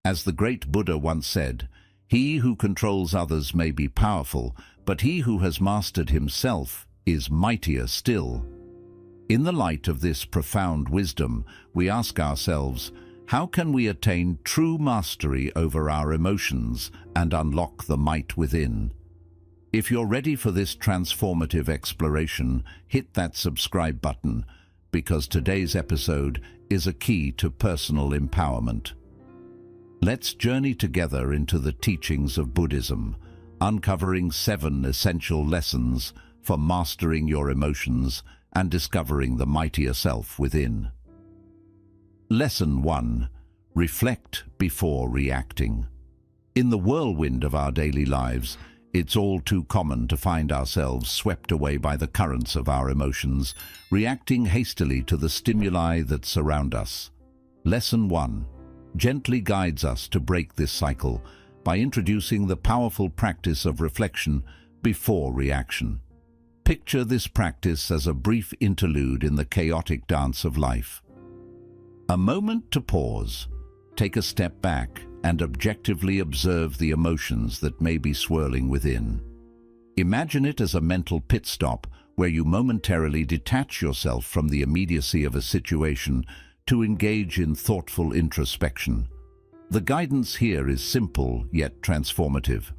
As the great Buddha once said, "He who controls others may be powerful, but he who has mastered himself is mightier still." In the light of this profound wisdom, we ask ourselves, how can we attain true mastery over our emotions and unlock the might within? If you're ready for this transformative exploration, hit that subscribe button, because today's episode is a key to personal empowerment. Let's journey together into the teachings of Buddhism, uncovering 7 essential lessons for mastering your emotions and discovering the mightier self within. Lesson 1. Reflect before reacting. In the whirlwind of our daily lives, it's all too common to find ourselves swept away by the currents of our emotions, reacting hastily to the stimuli that surround us. Lesson 1 gently guides us to break this cycle by introducing the powerful practice of reflection before reaction. Picture this practice as a brief interlude in the chaotic dance of life. A moment to pause, take a step back, and objectively observe the emotions that may be swirling within. Imagine it as a mental pit stop where you momentarily detach yourself from the immediacy of a situation to engage in thoughtful introspection. The guidance here is simple yet transformative.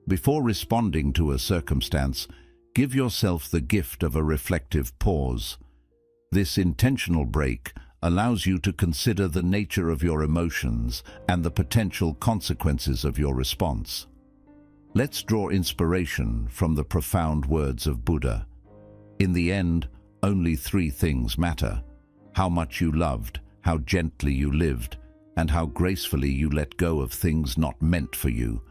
Before responding to a circumstance, give yourself the gift of a reflective pause. This intentional break allows you to consider the nature of your emotions and the potential consequences of your response. Let's draw inspiration from the profound words of Buddha. In the end, only 3 things matter: how much you loved, how gently you lived, and how gracefully you let go of things not meant for you.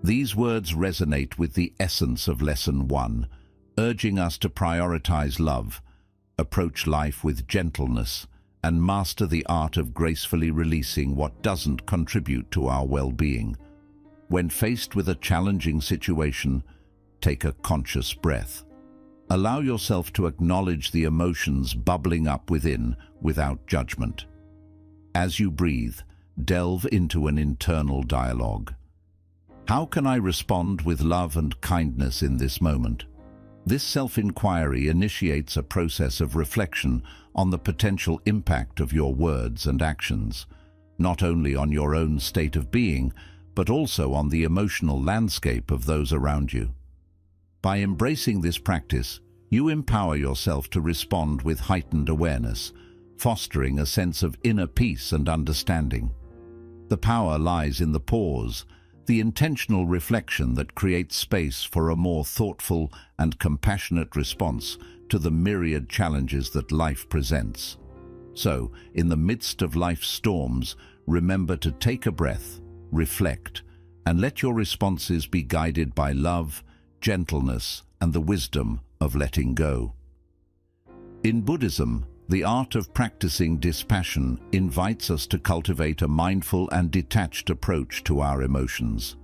These words resonate with the essence of Lesson 1, urging us to prioritize love, approach life with gentleness, and master the art of gracefully releasing what doesn't contribute to our well-being. When faced with a challenging situation, take a conscious breath. Allow yourself to acknowledge the emotions bubbling up within without judgment. As you breathe, delve into an internal dialogue. How can I respond with love and kindness in this moment? This self-inquiry initiates a process of reflection on the potential impact of your words and actions, not only on your own state of being, but also on the emotional landscape of those around you. By embracing this practice, you empower yourself to respond with heightened awareness, fostering a sense of inner peace and understanding. The power lies in the pause, the intentional reflection that creates space for a more thoughtful and compassionate response to the myriad challenges that life presents. So, in the midst of life's storms, remember to take a breath, reflect, and let your responses be guided by love, gentleness, and the wisdom of letting go. In Buddhism, the art of practicing dispassion invites us to cultivate a mindful and detached approach to our emotions.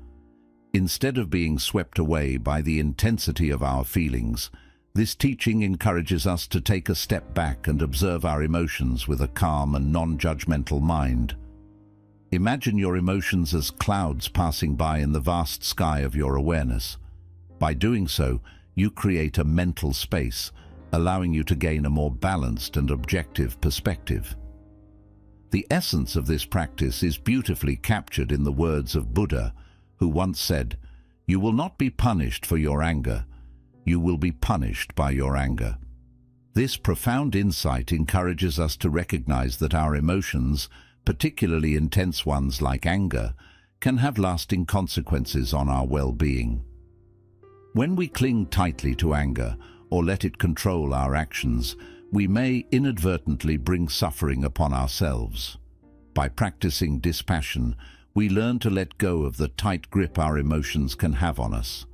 Instead of being swept away by the intensity of our feelings, this teaching encourages us to take a step back and observe our emotions with a calm and non-judgmental mind. Imagine your emotions as clouds passing by in the vast sky of your awareness. By doing so, you create a mental space, allowing you to gain a more balanced and objective perspective. The essence of this practice is beautifully captured in the words of Buddha, who once said, "You will not be punished for your anger. You will be punished by your anger." This profound insight encourages us to recognize that our emotions, particularly intense ones like anger, can have lasting consequences on our well-being. When we cling tightly to anger or let it control our actions, we may inadvertently bring suffering upon ourselves. By practicing dispassion, we learn to let go of the tight grip our emotions can have on us.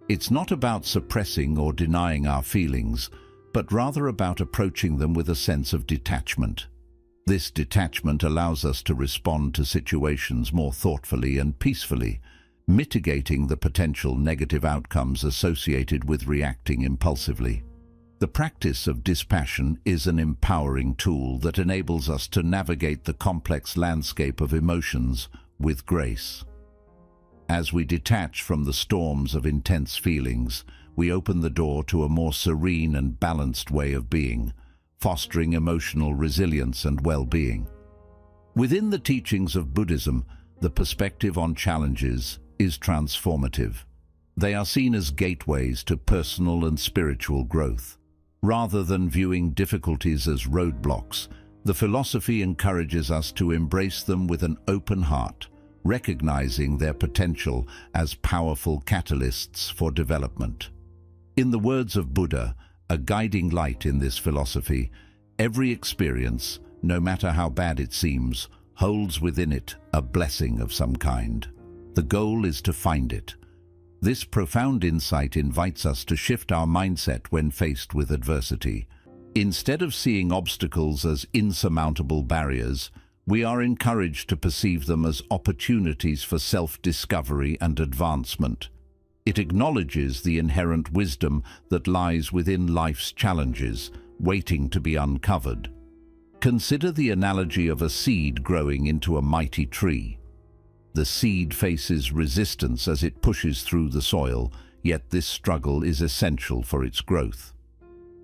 It's not about suppressing or denying our feelings, but rather about approaching them with a sense of detachment. This detachment allows us to respond to situations more thoughtfully and peacefully, mitigating the potential negative outcomes associated with reacting impulsively. The practice of dispassion is an empowering tool that enables us to navigate the complex landscape of emotions with grace. As we detach from the storms of intense feelings, we open the door to a more serene and balanced way of being, fostering emotional resilience and well-being. Within the teachings of Buddhism, the perspective on challenges is transformative. They are seen as gateways to personal and spiritual growth. Rather than viewing difficulties as roadblocks, the philosophy encourages us to embrace them with an open heart, recognizing their potential as powerful catalysts for development. In the words of Buddha, a guiding light in this philosophy, every experience, no matter how bad it seems, holds within it a blessing of some kind. The goal is to find it. This profound insight invites us to shift our mindset when faced with adversity. Instead of seeing obstacles as insurmountable barriers, we are encouraged to perceive them as opportunities for self-discovery and advancement. It acknowledges the inherent wisdom that lies within life's challenges, waiting to be uncovered. Consider the analogy of a seed growing into a mighty tree. The seed faces resistance as it pushes through the soil, yet this struggle is essential for its growth.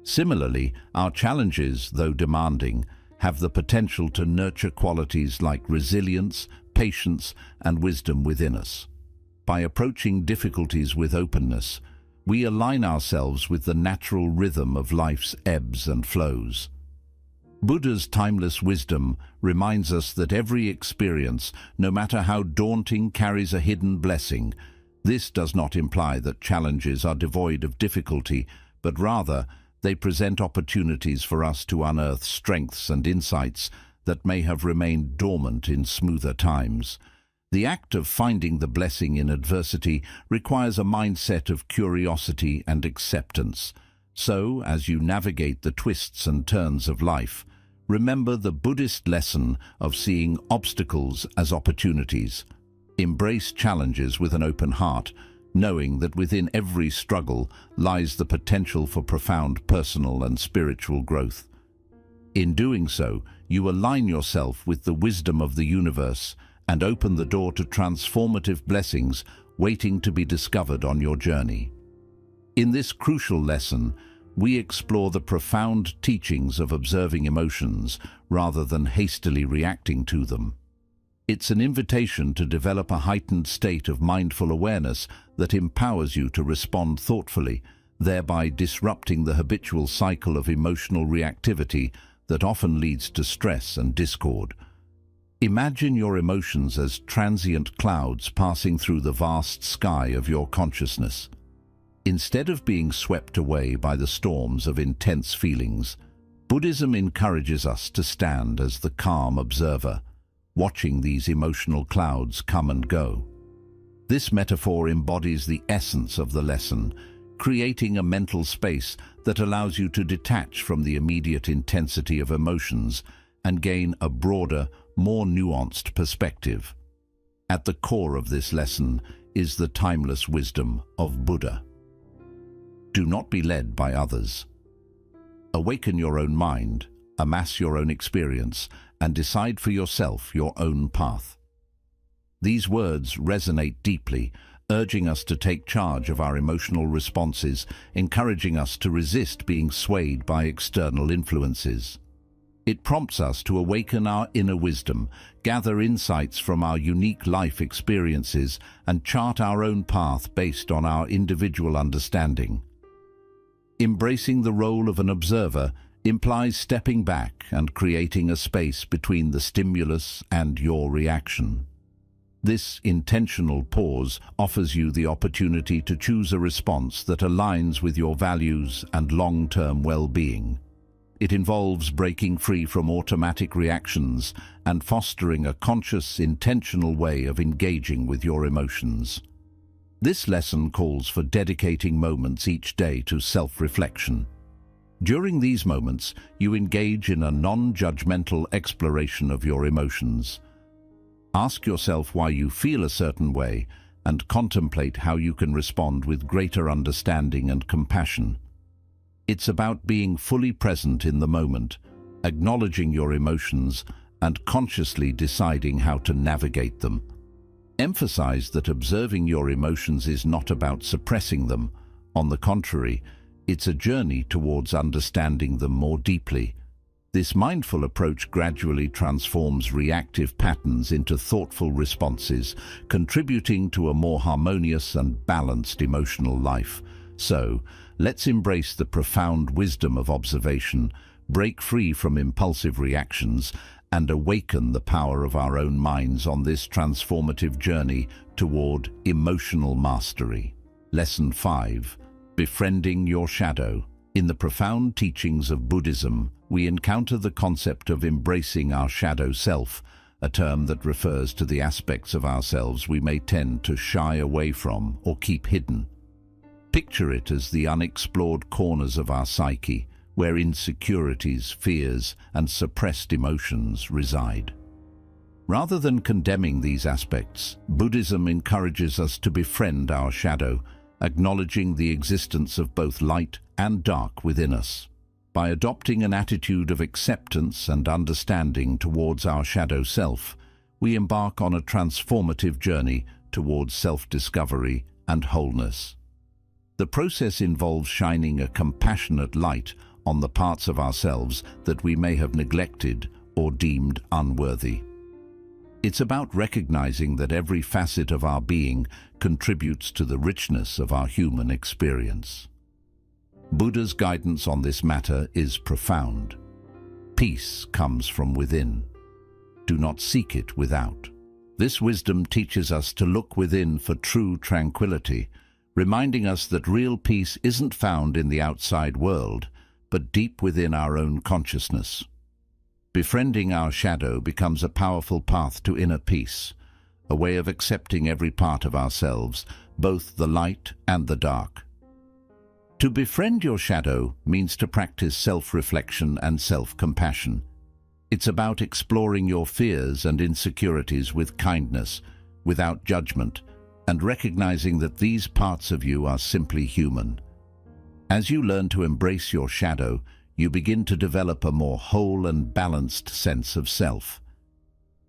Similarly, our challenges, though demanding, have the potential to nurture qualities like resilience, patience, and wisdom within us. By approaching difficulties with openness, we align ourselves with the natural rhythm of life's ebbs and flows. Buddha's timeless wisdom reminds us that every experience, no matter how daunting, carries a hidden blessing. This does not imply that challenges are devoid of difficulty, but rather they present opportunities for us to unearth strengths and insights that may have remained dormant in smoother times. The act of finding the blessing in adversity requires a mindset of curiosity and acceptance. So, as you navigate the twists and turns of life, remember the Buddhist lesson of seeing obstacles as opportunities. Embrace challenges with an open heart, knowing that within every struggle lies the potential for profound personal and spiritual growth. In doing so, you align yourself with the wisdom of the universe and open the door to transformative blessings waiting to be discovered on your journey. In this crucial lesson, we explore the profound teachings of observing emotions rather than hastily reacting to them. It's an invitation to develop a heightened state of mindful awareness that empowers you to respond thoughtfully, thereby disrupting the habitual cycle of emotional reactivity that often leads to stress and discord. Imagine your emotions as transient clouds passing through the vast sky of your consciousness. Instead of being swept away by the storms of intense feelings, Buddhism encourages us to stand as the calm observer, watching these emotional clouds come and go. This metaphor embodies the essence of the lesson, creating a mental space that allows you to detach from the immediate intensity of emotions and gain a broader, more nuanced perspective. At the core of this lesson is the timeless wisdom of Buddha. Do not be led by others. Awaken your own mind, amass your own experience, and decide for yourself your own path. These words resonate deeply, urging us to take charge of our emotional responses, encouraging us to resist being swayed by external influences. It prompts us to awaken our inner wisdom, gather insights from our unique life experiences, and chart our own path based on our individual understanding. Embracing the role of an observer implies stepping back and creating a space between the stimulus and your reaction. This intentional pause offers you the opportunity to choose a response that aligns with your values and long-term well-being. It involves breaking free from automatic reactions and fostering a conscious, intentional way of engaging with your emotions. This lesson calls for dedicating moments each day to self-reflection. During these moments, you engage in a non-judgmental exploration of your emotions. Ask yourself why you feel a certain way and contemplate how you can respond with greater understanding and compassion. It's about being fully present in the moment, acknowledging your emotions, and consciously deciding how to navigate them. Emphasize that observing your emotions is not about suppressing them. On the contrary, it's a journey towards understanding them more deeply. This mindful approach gradually transforms reactive patterns into thoughtful responses, contributing to a more harmonious and balanced emotional life. So, let's embrace the profound wisdom of observation, break free from impulsive reactions, and awaken the power of our own minds on this transformative journey toward emotional mastery. Lesson 5. Befriending your shadow. In the profound teachings of Buddhism, we encounter the concept of embracing our shadow self, a term that refers to the aspects of ourselves we may tend to shy away from or keep hidden. Picture it as the unexplored corners of our psyche, where insecurities, fears, and suppressed emotions reside. Rather than condemning these aspects, Buddhism encourages us to befriend our shadow, acknowledging the existence of both light and dark within us. By adopting an attitude of acceptance and understanding towards our shadow self, we embark on a transformative journey towards self-discovery and wholeness. The process involves shining a compassionate light on the parts of ourselves that we may have neglected or deemed unworthy. It's about recognizing that every facet of our being contributes to the richness of our human experience. Buddha's guidance on this matter is profound. Peace comes from within. Do not seek it without. This wisdom teaches us to look within for true tranquility, reminding us that real peace isn't found in the outside world, but deep within our own consciousness. Befriending our shadow becomes a powerful path to inner peace, a way of accepting every part of ourselves, both the light and the dark. To befriend your shadow means to practice self-reflection and self-compassion. It's about exploring your fears and insecurities with kindness, without judgment, and recognizing that these parts of you are simply human. As you learn to embrace your shadow, you begin to develop a more whole and balanced sense of self.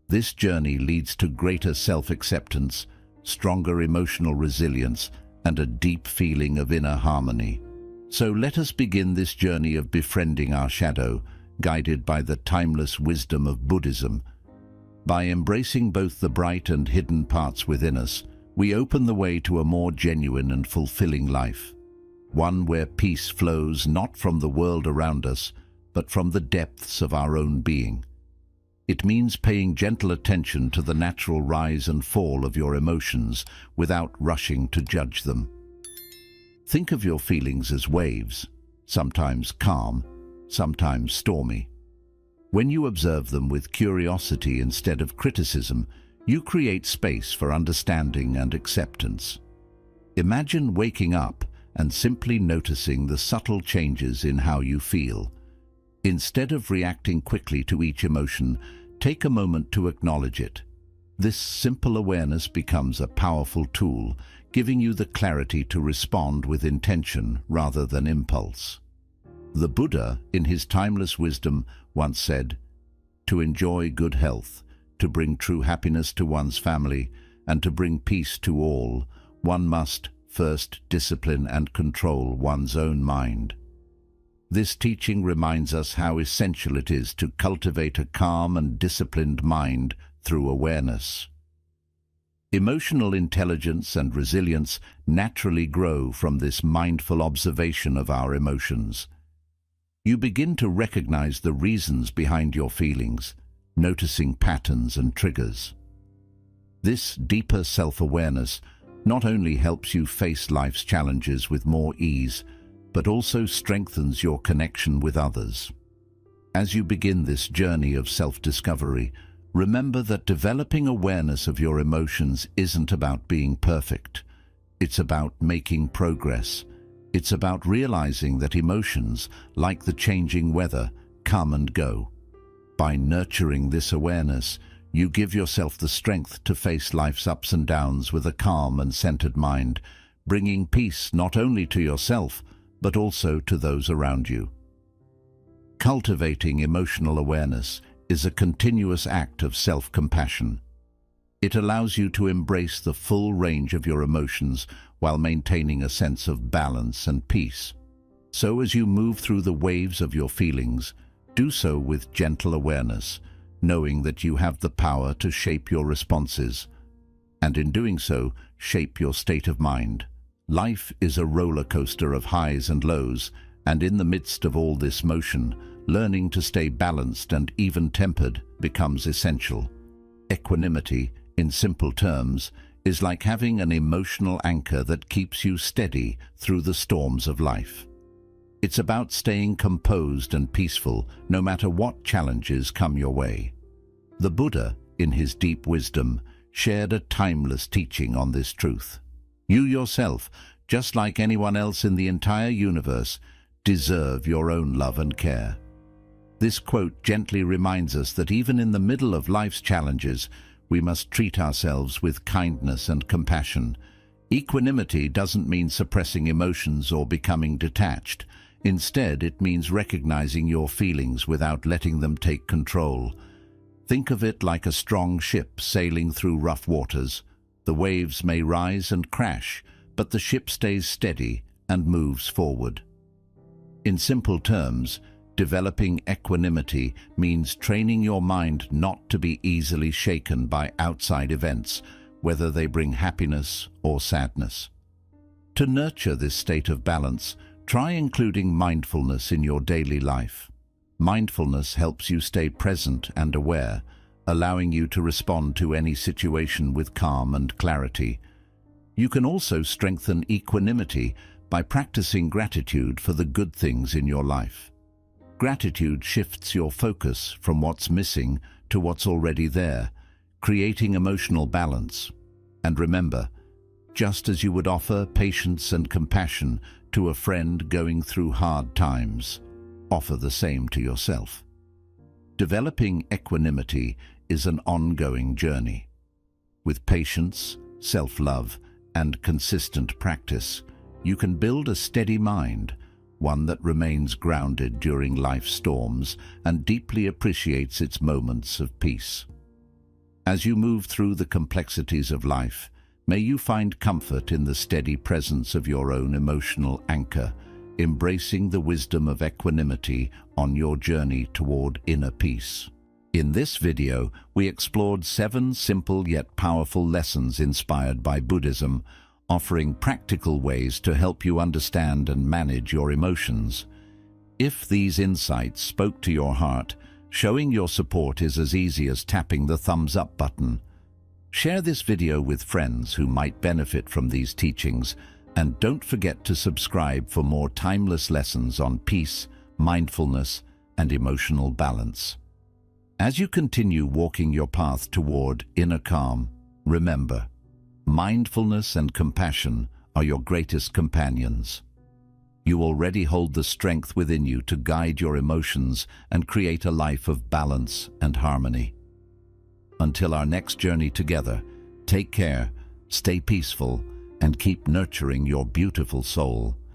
This journey leads to greater self-acceptance, stronger emotional resilience, and a deep feeling of inner harmony. So let us begin this journey of befriending our shadow, guided by the timeless wisdom of Buddhism. By embracing both the bright and hidden parts within us, we open the way to a more genuine and fulfilling life, one where peace flows not from the world around us, but from the depths of our own being. It means paying gentle attention to the natural rise and fall of your emotions without rushing to judge them. Think of your feelings as waves, sometimes calm, sometimes stormy. When you observe them with curiosity instead of criticism, you create space for understanding and acceptance. Imagine waking up and simply noticing the subtle changes in how you feel. Instead of reacting quickly to each emotion, take a moment to acknowledge it. This simple awareness becomes a powerful tool, giving you the clarity to respond with intention rather than impulse. The Buddha, in his timeless wisdom, once said, "To enjoy good health, to bring true happiness to one's family, and to bring peace to all, one must first discipline and control one's own mind." This teaching reminds us how essential it is to cultivate a calm and disciplined mind through awareness. Emotional intelligence and resilience naturally grow from this mindful observation of our emotions. You begin to recognize the reasons behind your feelings, noticing patterns and triggers. This deeper self-awareness not only helps you face life's challenges with more ease, but also strengthens your connection with others. As you begin this journey of self-discovery, remember that developing awareness of your emotions isn't about being perfect. It's about making progress. It's about realizing that emotions, like the changing weather, come and go. By nurturing this awareness, you give yourself the strength to face life's ups and downs with a calm and centered mind, bringing peace not only to yourself, but also to those around you. Cultivating emotional awareness is a continuous act of self-compassion. It allows you to embrace the full range of your emotions while maintaining a sense of balance and peace. So as you move through the waves of your feelings, do so with gentle awareness, knowing that you have the power to shape your responses, and in doing so, shape your state of mind. Life is a roller coaster of highs and lows, and in the midst of all this motion, learning to stay balanced and even-tempered becomes essential. Equanimity, in simple terms, is like having an emotional anchor that keeps you steady through the storms of life. It's about staying composed and peaceful no matter what challenges come your way. The Buddha, in his deep wisdom, shared a timeless teaching on this truth. You yourself, just like anyone else in the entire universe, deserve your own love and care. This quote gently reminds us that even in the middle of life's challenges, we must treat ourselves with kindness and compassion. Equanimity doesn't mean suppressing emotions or becoming detached. Instead, it means recognizing your feelings without letting them take control. Think of it like a strong ship sailing through rough waters. The waves may rise and crash, but the ship stays steady and moves forward. In simple terms, developing equanimity means training your mind not to be easily shaken by outside events, whether they bring happiness or sadness. To nurture this state of balance, try including mindfulness in your daily life. Mindfulness helps you stay present and aware, allowing you to respond to any situation with calm and clarity. You can also strengthen equanimity by practicing gratitude for the good things in your life. Gratitude shifts your focus from what's missing to what's already there, creating emotional balance. And remember, just as you would offer patience and compassion to a friend going through hard times, offer the same to yourself. Developing equanimity is an ongoing journey. With patience, self-love, and consistent practice, you can build a steady mind, one that remains grounded during life's storms and deeply appreciates its moments of peace. As you move through the complexities of life, may you find comfort in the steady presence of your own emotional anchor, embracing the wisdom of equanimity on your journey toward inner peace. In this video, we explored 7 simple yet powerful lessons inspired by Buddhism, offering practical ways to help you understand and manage your emotions. If these insights spoke to your heart, showing your support is as easy as tapping the thumbs up button. Share this video with friends who might benefit from these teachings, and don't forget to subscribe for more timeless lessons on peace, mindfulness, and emotional balance. As you continue walking your path toward inner calm, remember, mindfulness and compassion are your greatest companions. You already hold the strength within you to guide your emotions and create a life of balance and harmony. Until our next journey together, take care, stay peaceful, and keep nurturing your beautiful soul.